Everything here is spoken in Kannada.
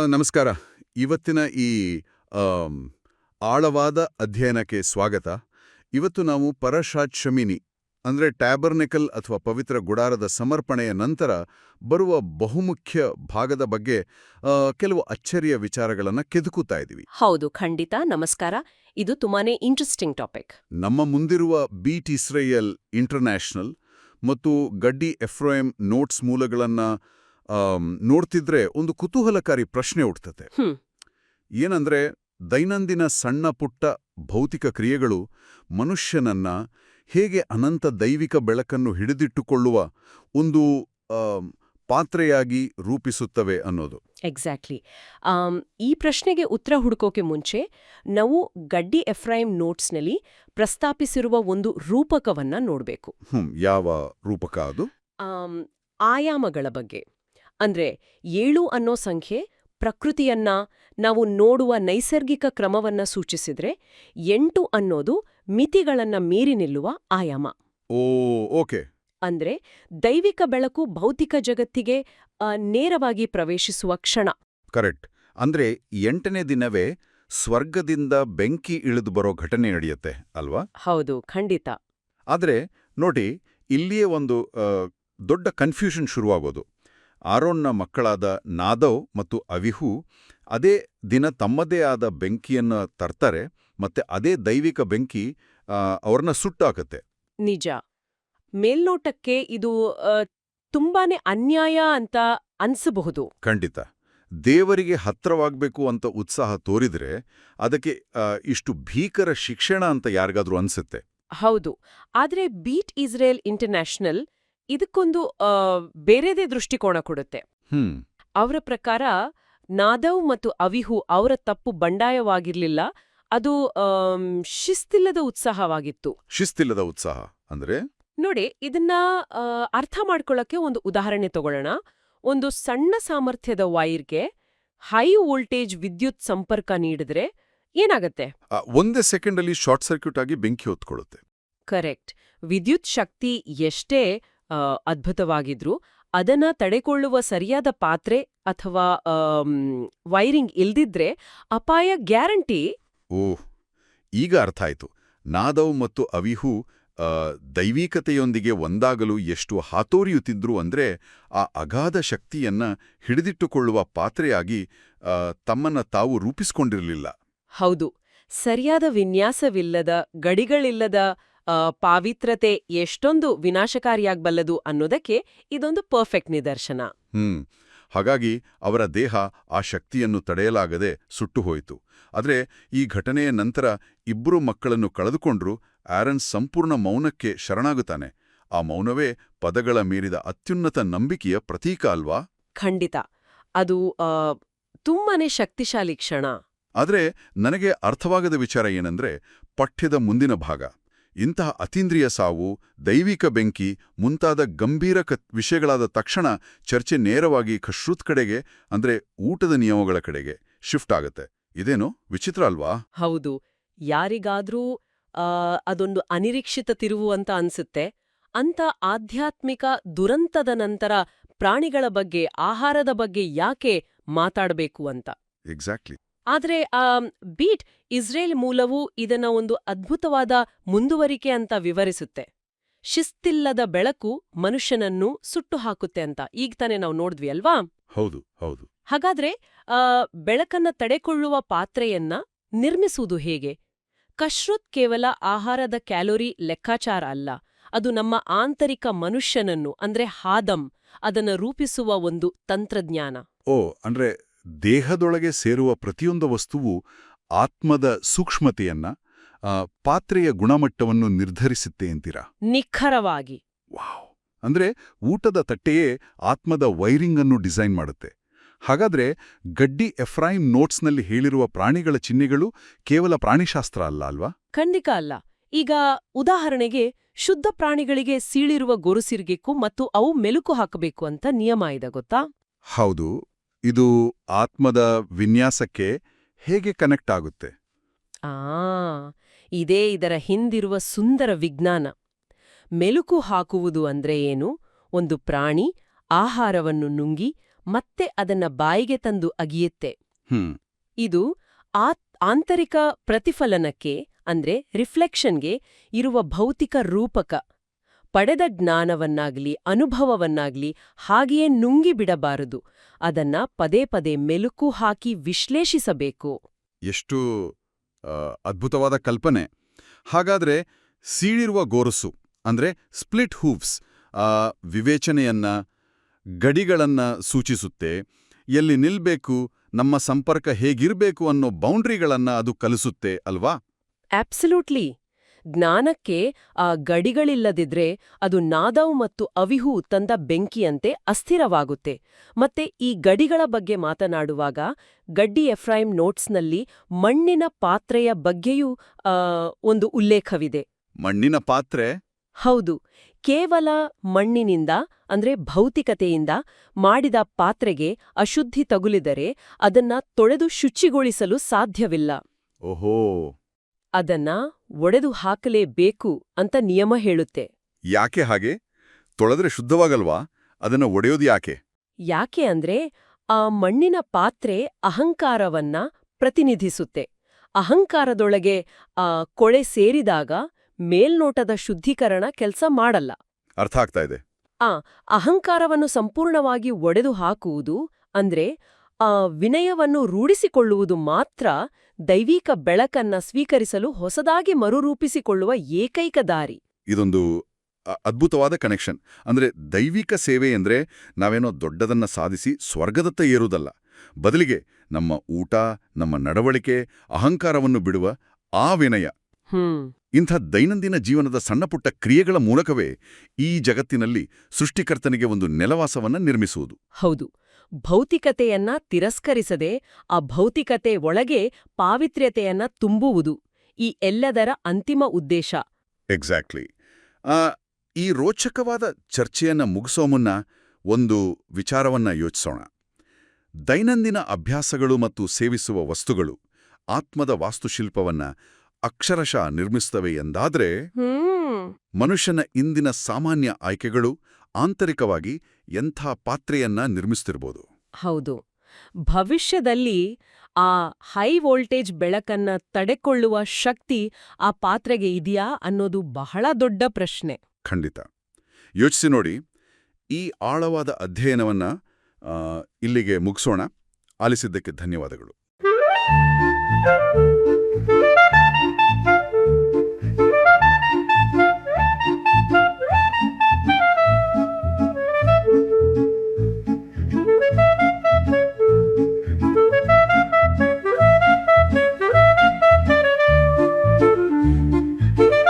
ನಮಸ್ಕಾರ. ಇವತ್ತಿನ ಈ ಆಮ್, ಆಳವಾದ ಅಧ್ಯಯನಕ್ಕೆ ಸ್ವಾಗತ. ಇವತ್ತು ನಾವು ಪರಶಾತ್ ಶಮಿನಿ ಅಂದರೆ ಟ್ಯಾಬರ್ನೆಕಲ್ ಅಥವಾ ಪವಿತ್ರ ಗುಡಾರದ ಸಮರ್ಪಣೆಯ ನಂತರ ಬರುವ ಬಹುಮುಖ್ಯ ಭಾಗದ ಬಗ್ಗೆ ಕೆಲವು ಅಚ್ಚರಿಯ ವಿಚಾರಗಳನ್ನು ಕೆದಕುತ್ತಾ ಇದ್ದೀವಿ. ಹೌದು, ಖಂಡಿತ. ನಮಸ್ಕಾರ. ಇದು ತುಂಬಾನೇ ಇಂಟ್ರೆಸ್ಟಿಂಗ್ ಟಾಪಿಕ್. ನಮ್ಮ ಮುಂದಿರುವ ಬೀಟ್ ಇಸ್ರೇಯಲ್ ಇಂಟರ್ನ್ಯಾಷನಲ್ ಮತ್ತು ಗಡ್ಡಿ ಎಫ್ರೋಯಂ ನೋಟ್ಸ್ ಮೂಲಗಳನ್ನು ನೋಡ್ತಿದ್ರೆ ಒಂದು ಕುತೂಹಲಕಾರಿ ಪ್ರಶ್ನೆ ಹುಟ್ಟುತ್ತೆ. ಏನಂದ್ರೆ ದೈನಂದಿನ ಸಣ್ಣ ಪುಟ್ಟ ಭೌತಿಕ ಕ್ರಿಯೆಗಳು ಮನುಷ್ಯನನ್ನ ಹೇಗೆ ಅನಂತ ದೈವಿಕ ಬೆಳಕನ್ನು ಹಿಡಿದಿಟ್ಟುಕೊಳ್ಳುವ ಒಂದು ಪಾತ್ರೆಯಾಗಿ ರೂಪಿಸುತ್ತವೆ ಅನ್ನೋದು. ಎಕ್ಸಾಕ್ಟ್ಲಿ. ಈ ಪ್ರಶ್ನೆಗೆ ಉತ್ತರ ಹುಡುಕೋಕೆ ಮುಂಚೆ ನಾವು ಗಡ್ಡಿ ಎಫ್ರೈಮ್ ನೋಟ್ಸ್ನಲ್ಲಿ ಪ್ರಸ್ತಾಪಿಸಿರುವ ಒಂದು ರೂಪಕವನ್ನ ನೋಡಬೇಕು. ಯಾವ ರೂಪಕ ಅದು? ಆಯಾಮಗಳ ಬಗ್ಗೆ. ಅಂದ್ರೆ 7 ಅನ್ನೋ ಸಂಖ್ಯೆ ಪ್ರಕೃತಿಯನ್ನ ನಾವು ನೋಡುವ ನೈಸರ್ಗಿಕ ಕ್ರಮವನ್ನ ಸೂಚಿಸಿದ್ರೆ 8 ಅನ್ನೋದು ಮಿತಿಗಳನ್ನ ಮೀರಿ ನಿಲ್ಲುವ ಆಯಾಮ. ಓಕೆ. ಅಂದ್ರೆ ದೈವಿಕ ಬೆಳಕು ಭೌತಿಕ ಜಗತ್ತಿಗೆ ನೇರವಾಗಿ ಪ್ರವೇಶಿಸುವ ಕ್ಷಣ. ಕರೆಕ್ಟ್. ಅಂದ್ರೆ 8ನೇ ದಿನವೇ ಸ್ವರ್ಗದಿಂದ ಬೆಂಕಿ ಇಳಿದು ಬರೋ ಘಟನೆ ನಡೆಯುತ್ತೆ ಅಲ್ವಾ? ಹೌದು, ಖಂಡಿತ. ಆದ್ರೆ ನೋಡಿ, ಇಲ್ಲಿಯೇ ಒಂದು ದೊಡ್ಡ ಕನ್ಫ್ಯೂಷನ್ ಶುರುವಾಗೋದು. ಆರೋನ್ನ ಮಕ್ಕಳಾದ ನಾದವ್ ಮತ್ತು ಅವಿಹು ಅದೇ ದಿನ ತಮ್ಮದೇ ಆದ ಬೆಂಕಿಯನ್ನು ತರ್ತಾರೆ, ಮತ್ತೆ ಅದೇ ದೈವಿಕ ಬೆಂಕಿ ಅವ್ರನ್ನ ಸುಟ್ಟಾಕತ್ತೆ. ನಿಜ. ಮೇಲ್ನೋಟಕ್ಕೆ ಇದು ತುಂಬಾನೇ ಅನ್ಯಾಯ ಅಂತ ಅನ್ಸಬಹುದು. ಖಂಡಿತ. ದೇವರಿಗೆ ಹತ್ರವಾಗಬೇಕು ಅಂತ ಉತ್ಸಾಹ ತೋರಿದ್ರೆ ಅದಕ್ಕೆ ಇಷ್ಟು ಭೀಕರ ಶಿಕ್ಷಣ ಅಂತ ಯಾರಿಗಾದ್ರೂ ಅನ್ಸುತ್ತೆ. ಹೌದು. ಆದ್ರೆ ಬೀಟ್ ಇಸ್ರೇಲ್ ಇಂಟರ್ನ್ಯಾಷನಲ್ ಇದಕ್ಕೊಂದು ಬೇರೆದೇ ದೃಷ್ಟಿಕೋನ ಕೊಡುತ್ತೆ. ಅವರ ಪ್ರಕಾರ ನಾದವ್ ಮತ್ತು ಅವಿಹು ಅವರ ತಪ್ಪು ಬಂಡಾಯವಾಗಿರ್ಲಿಲ್ಲ, ಅದು ಶಿಸ್ತಿಲ್ಲದ ಉತ್ಸಾಹವಾಗಿತ್ತು. ಶಿಸ್ತಿಲ್ಲದ ಉತ್ಸಾಹ ಅಂದ್ರೆ ನೋಡಿ, ಇದನ್ನ ಅರ್ಥ ಮಾಡ್ಕೊಳ್ಳಕ್ಕೆ ಒಂದು ಉದಾಹರಣೆ ತಗೊಳ್ಳೋಣ. ಒಂದು ಸಣ್ಣ ಸಾಮರ್ಥ್ಯದ ವೈರ್ಗೆ ಹೈ ವೋಲ್ಟೇಜ್ ವಿದ್ಯುತ್ ಸಂಪರ್ಕ ನೀಡಿದ್ರೆ ಏನಾಗತ್ತೆ? ಒಂದೇ ಸೆಕೆಂಡ್ ಅಲ್ಲಿ ಶಾರ್ಟ್ ಸರ್ಕ್ಯೂಟ್ ಆಗಿ ಬೆಂಕಿ ಹೊತ್ಕೊಳ್ಳುತ್ತೆ. ಕರೆಕ್ಟ್. ವಿದ್ಯುತ್ ಶಕ್ತಿ ಎಷ್ಟೇ ಅದ್ಭುತವಾಗಿದ್ರು ಅದನ್ನ ತಡೆಕೊಳ್ಳುವ ಸರಿಯಾದ ಪಾತ್ರೆ ಅಥವಾ ವೈರಿಂಗ್ ಇಲ್ದಿದ್ರೆ ಅಪಾಯ ಗ್ಯಾರಂಟಿ. ಓಹ್, ಈಗ ಅರ್ಥ ಆಯ್ತು. ನಾದವ್ ಮತ್ತು ಅವಿಹು ದೈವಿಕತೆಯೊಂದಿಗೆ ಒಂದಾಗಲು ಎಷ್ಟು ಹಾತೋರಿಯುತ್ತಿದ್ರು ಅಂದ್ರೆ ಆ ಅಗಾಧ ಶಕ್ತಿಯನ್ನ ಹಿಡಿದಿಟ್ಟುಕೊಳ್ಳುವ ಪಾತ್ರೆಯಾಗಿ ತಮ್ಮನ್ನ ತಾವು ರೂಪಿಸಿಕೊಂಡಿರಲಿಲ್ಲ. ಹೌದು. ಸರಿಯಾದ ವಿನ್ಯಾಸವಿಲ್ಲದ, ಗಡಿಗಳಿಲ್ಲದ ಪಾವಿತ್ರತೆ ಎಷ್ಟೊಂದು ವಿನಾಶಕಾರಿಯಾಗಬಲ್ಲದು ಅನ್ನೋದಕ್ಕೆ ಇದೊಂದು ಪರ್ಫೆಕ್ಟ್ ನಿದರ್ಶನ. ಹಾಗಾಗಿ ಅವರ ದೇಹ ಆ ಶಕ್ತಿಯನ್ನು ತಡೆಯಲಾಗದೆ ಸುಟ್ಟುಹೋಯಿತು. ಆದ್ರೆ ಈ ಘಟನೆಯ ನಂತರ ಇಬ್ಬರು ಮಕ್ಕಳನ್ನು ಕಳೆದುಕೊಂಡ್ರು. ಆರನ್ ಸಂಪೂರ್ಣ ಮೌನಕ್ಕೆ ಶರಣಾಗುತ್ತಾನೆ. ಆ ಮೌನವೇ ಪದಗಳ ಮೀರಿದ ಅತ್ಯುನ್ನತ ನಂಬಿಕೆಯ ಪ್ರತೀಕ ಅಲ್ವಾ? ಖಂಡಿತ. ಅದು ತುಂಬಾನೇ ಶಕ್ತಿಶಾಲಿ ಕ್ಷಣ. ಆದ್ರೆ ನನಗೆ ಅರ್ಥವಾಗದ ವಿಚಾರ ಏನಂದ್ರೆ ಪಠ್ಯದ ಮುಂದಿನ ಭಾಗ. ಇಂತಹ ಅತೀಂದ್ರಿಯ ಸಾವು, ದೈವಿಕ ಬೆಂಕಿ ಮುಂತಾದ ಗಂಭೀರ ವಿಷಯಗಳಾದ ತಕ್ಷಣ ಚರ್ಚೆ ನೇರವಾಗಿ ಕಶ್ರುತ್ ಕಡೆಗೆ, ಅಂದ್ರೆ ಊಟದ ನಿಯಮಗಳ ಕಡೆಗೆ ಶಿಫ್ಟ್ ಆಗತ್ತೆ. ಇದೇನು ವಿಚಿತ್ರ ಅಲ್ವಾ? ಹೌದು. ಯಾರಿಗಾದ್ರೂ ಅದೊಂದು ಅನಿರೀಕ್ಷಿತ ತಿರುವು ಅಂತ ಅನ್ಸುತ್ತೆ. ಅಂತ ಆಧ್ಯಾತ್ಮಿಕ ದುರಂತದ ನಂತರ ಪ್ರಾಣಿಗಳ ಬಗ್ಗೆ, ಆಹಾರದ ಬಗ್ಗೆ ಯಾಕೆ ಮಾತಾಡಬೇಕು ಅಂತ. ಎಕ್ಸಾಕ್ಟ್ಲಿ. ಆದ್ರೆ ಬೀಟ್ ಇಸ್ರೇಲ್ ಮೂಲವು ಇದನ್ನ ಒಂದು ಅದ್ಭುತವಾದ ಮುಂದುವರಿಕೆ ಅಂತ ವಿವರಿಸುತ್ತೆ. ಶಿಸ್ತಿಲ್ಲದ ಬೆಳಕು ಮನುಷ್ಯನನ್ನು ಸುಟ್ಟು ಹಾಕುತ್ತೆ ಅಂತ ಈಗ ತಾನೇ ನಾವು ನೋಡಿದ್ವಿ ಅಲ್ವಾ? ಹೌದು, ಹೌದು. ಹಾಗಾದ್ರೆ ಬೆಳಕನ್ನ ತಡೆಕೊಳ್ಳುವ ಪಾತ್ರೆಯನ್ನ ನಿರ್ಮಿಸುವುದು ಹೇಗೆ? ಕಶ್ರುತ್ ಕೇವಲ ಆಹಾರದ ಕ್ಯಾಲೋರಿ ಲೆಕ್ಕಾಚಾರ ಅಲ್ಲ, ಅದು ನಮ್ಮ ಆಂತರಿಕ ಮನುಷ್ಯನನ್ನು ಅಂದ್ರೆ ಹಾದಂ ಅದನ್ನ ರೂಪಿಸುವ ಒಂದು ತಂತ್ರಜ್ಞಾನ. ಅಂದ್ರೆ ದೇಹದೊಳಗೆ ಸೇರುವ ಪ್ರತಿಯೊಂದು ವಸ್ತುವು ಆತ್ಮದ ಸೂಕ್ಷ್ಮತೆಯನ್ನ, ಪಾತ್ರೆಯ ಗುಣಮಟ್ಟವನ್ನು ನಿರ್ಧರಿಸುತ್ತೆ ಅಂತೀರಾ? ನಿಖರವಾಗಿ. ವಾವ್! ಅಂದ್ರೆ ಊಟದ ತಟ್ಟೆಯೇ ಆತ್ಮದ ವೈರಿಂಗ್ ಅನ್ನು ಡಿಸೈನ್ ಮಾಡುತ್ತೆ. ಹಾಗಾದ್ರೆ ಗಡ್ಡಿ ಎಫ್ರೈಮ್ ನೋಟ್ಸ್ನಲ್ಲಿ ಹೇಳಿರುವ ಪ್ರಾಣಿಗಳ ಚಿಹ್ನೆಗಳು ಕೇವಲ ಪ್ರಾಣಿಶಾಸ್ತ್ರ ಅಲ್ಲ ಅಲ್ವಾ? ಖಂಡಿತ ಅಲ್ಲ. ಈಗ ಉದಾಹರಣೆಗೆ ಶುದ್ಧ ಪ್ರಾಣಿಗಳಿಗೆ ಸೀಳಿರುವ ಗೊರುಸಿರ್ಗಿಕ್ಕು ಮತ್ತು ಅವು ಮೆಲುಕು ಹಾಕಬೇಕು ಅಂತ ನಿಯಮ ಇದೆ, ಗೊತ್ತಾ? ಹೌದು. ಇದು ಆತ್ಮದ ವಿನ್ಯಾಸಕ್ಕೆ ಹೇಗೆ ಕನೆಕ್ಟ್ ಆಗುತ್ತೆ? ಇದೇ ಇದರ ಹಿಂದಿರುವ ಸುಂದರ ವಿಜ್ಞಾನ. ಮೆಲುಕು ಹಾಕುವುದು ಅಂದ್ರೆ ಏನು? ಒಂದು ಪ್ರಾಣಿ ಆಹಾರವನ್ನು ನುಂಗಿ ಮತ್ತೆ ಅದನ್ನ ಬಾಯಿಗೆ ತಂದು ಅಗಿಯುತ್ತೆ. ಹ್ಮ್ ಇದು ಆಂತರಿಕ ಪ್ರತಿಫಲನಕ್ಕೆ ಅಂದ್ರೆ ರಿಫ್ಲೆಕ್ಷನ್ಗೆ ಇರುವ ಭೌತಿಕ ರೂಪಕ. ಪಡೆದ ಜ್ಞಾನವನ್ನಾಗ್ಲಿ ಅನುಭವವನ್ನಾಗ್ಲಿ ಹಾಗೆಯೇ ನುಂಗಿಬಿಡಬಾರದು. ಅದನ್ನ ಪದೇ ಪದೇ ಮೆಲುಕು ಹಾಕಿ ವಿಶ್ಲೇಷಿಸಬೇಕು. ಎಷ್ಟು ಅದ್ಭುತವಾದ ಕಲ್ಪನೆ. ಹಾಗಾದ್ರೆ ಸೀಳಿರುವ ಗೋರಸು ಅಂದ್ರೆ ಸ್ಪ್ಲಿಟ್ ಹೂವ್ಸ್ ವಿವೇಚನೆಯನ್ನ, ಗಡಿಗಳನ್ನ ಸೂಚಿಸುತ್ತೆ. ಎಲ್ಲಿ ನಿಲ್ಬೇಕು, ನಮ್ಮ ಸಂಪರ್ಕ ಹೇಗಿರ್ಬೇಕು ಅನ್ನೋ ಬೌಂಡ್ರಿಗಳನ್ನ ಅದು ಕಲಿಸುತ್ತೆ ಅಲ್ವಾ? ಆಬ್ಸಲ್ಯೂಟ್ಲಿ. ಜ್ಞಾನಕ್ಕೆ ಆ ಗಡಿಗಳಿಲ್ಲದಿದ್ರೆ ಅದು ನಾದವ್ ಮತ್ತು ಅವಿಹು ತಂದ ಬೆಂಕಿಯಂತೆ ಅಸ್ಥಿರವಾಗುತ್ತೆ. ಮತ್ತೆ ಈ ಗಡಿಗಳ ಬಗ್ಗೆ ಮಾತನಾಡುವಾಗ ಗಡ್ಡಿ ಎಫ್ರಾಯಿಂ ನೋಟ್ಸ್ನಲ್ಲಿ ಮಣ್ಣಿನ ಪಾತ್ರೆಯ ಬಗ್ಗೆಯೂ ಒಂದು ಉಲ್ಲೇಖವಿದೆ. ಮಣ್ಣಿನ ಪಾತ್ರೆ? ಹೌದು. ಕೇವಲ ಮಣ್ಣಿನಿಂದ ಅಂದ್ರೆ ಭೌತಿಕತೆಯಿಂದ ಮಾಡಿದ ಪಾತ್ರೆಗೆ ಅಶುದ್ಧಿ ತಗುಲಿದರೆ ಅದನ್ನ ತೊಳೆದು ಶುಚಿಗೊಳಿಸಲು ಸಾಧ್ಯವಿಲ್ಲ. ಓಹೋ. ಅದನ್ನ ಒಡೆದು ಹಾಕಲೇಬೇಕು ಅಂತ ನಿಯಮ ಹೇಳುತ್ತೆ. ಯಾಕೆ ಹಾಗೆ? ತೊಳೆದ್ರೆ ಶುದ್ಧವಾಗಲ್ವಾ? ಅದನ್ನ ಒಡೆಯೋದು ಯಾಕೆ? ಯಾಕೆ ಅಂದ್ರೆ ಆ ಮಣ್ಣಿನ ಪಾತ್ರೆ ಅಹಂಕಾರವನ್ನ ಪ್ರತಿನಿಧಿಸುತ್ತೆ. ಅಹಂಕಾರದೊಳಗೆ ಕೊಳೆ ಸೇರಿದಾಗ ಮೇಲ್ನೋಟದ ಶುದ್ಧೀಕರಣ ಕೆಲಸ ಮಾಡಲ್ಲ. ಅರ್ಥ ಆಗ್ತಾ ಇದೆ. ಅಹಂಕಾರವನ್ನು ಸಂಪೂರ್ಣವಾಗಿ ಒಡೆದು ಹಾಕುವುದು ಅಂದ್ರೆ ವಿನಯವನ್ನು ರೂಢಿಸಿಕೊಳ್ಳುವುದು ಮಾತ್ರ ದೈವಿಕ ಬೆಳಕನ್ನ ಸ್ವೀಕರಿಸಲು ಹೊಸದಾಗಿ ಮರುರೂಪಿಸಿಕೊಳ್ಳುವ ಏಕೈಕ ದಾರಿ. ಇದೊಂದು ಅದ್ಭುತವಾದ ಕನೆಕ್ಷನ್. ಅಂದ್ರೆ ದೈವಿಕ ಸೇವೆ ಅಂದ್ರೆ ನಾವೇನೋ ದೊಡ್ಡದನ್ನ ಸಾಧಿಸಿ ಸ್ವರ್ಗದತ್ತ ಏರುವುದಲ್ಲ. ಬದಲಿಗೆ ನಮ್ಮ ಊಟ, ನಮ್ಮ ನಡವಳಿಕೆ, ಅಹಂಕಾರವನ್ನು ಬಿಡುವ ಆ ವಿನಯ. ಇಂಥ ದೈನಂದಿನ ಜೀವನದ ಸಣ್ಣಪುಟ್ಟ ಕ್ರಿಯೆಗಳ ಮೂಲಕವೇ ಈ ಜಗತ್ತಿನಲ್ಲಿ ಸೃಷ್ಟಿಕರ್ತನಿಗೆ ಒಂದು ನೆಲವಾಸವನ್ನ ನಿರ್ಮಿಸುವುದು. ಹೌದು. ಭೌತಿಕತೆಯನ್ನ ತಿರಸ್ಕರಿಸದೆ ಆ ಭೌತಿಕತೆ ಒಳಗೆ ಪಾವಿತ್ರ್ಯತೆಯನ್ನ ತುಂಬುವುದು ಈ ಎಲ್ಲದರ ಅಂತಿಮ ಉದ್ದೇಶ. ಎಕ್ಸಾಕ್ಟ್ಲಿ. ಈ ರೋಚಕವಾದ ಚರ್ಚೆಯನ್ನ ಮುಗಿಸೋ ಮುನ್ನ ಒಂದು ವಿಚಾರವನ್ನ ಯೋಚಿಸೋಣ. ದೈನಂದಿನ ಅಭ್ಯಾಸಗಳು ಮತ್ತು ಸೇವಿಸುವ ವಸ್ತುಗಳು ಆತ್ಮದ ವಾಸ್ತುಶಿಲ್ಪವನ್ನ ಅಕ್ಷರಶಃ ನಿರ್ಮಿಸ್ತವೆ ಎಂದಾದ್ರೆ ಮನುಷ್ಯನ ಇಂದಿನ ಸಾಮಾನ್ಯ ಆಯ್ಕೆಗಳು ಆಂತರಿಕವಾಗಿ ಎಂಥ ಪಾತ್ರೆಯನ್ನ ನಿರ್ಮಿಸ್ತಿರ್ಬೋದು. ಹೌದು. ಭವಿಷ್ಯದಲ್ಲಿ ಆ ಹೈ ವೋಲ್ಟೇಜ್ ಬೆಳಕನ್ನ ತಡೆಕೊಳ್ಳುವ ಶಕ್ತಿ ಆ ಪಾತ್ರೆಗೆ ಇದೆಯಾ ಅನ್ನೋದು ಬಹಳ ದೊಡ್ಡ ಪ್ರಶ್ನೆ. ಖಂಡಿತ. ಯೋಚಿಸಿ ನೋಡಿ. ಈ ಆಳವಾದ ಅಧ್ಯಯನವನ್ನ ಇಲ್ಲಿಗೆ ಮುಗಿಸೋಣ. ಆಲಿಸಿದ್ದಕ್ಕೆ ಧನ್ಯವಾದಗಳು.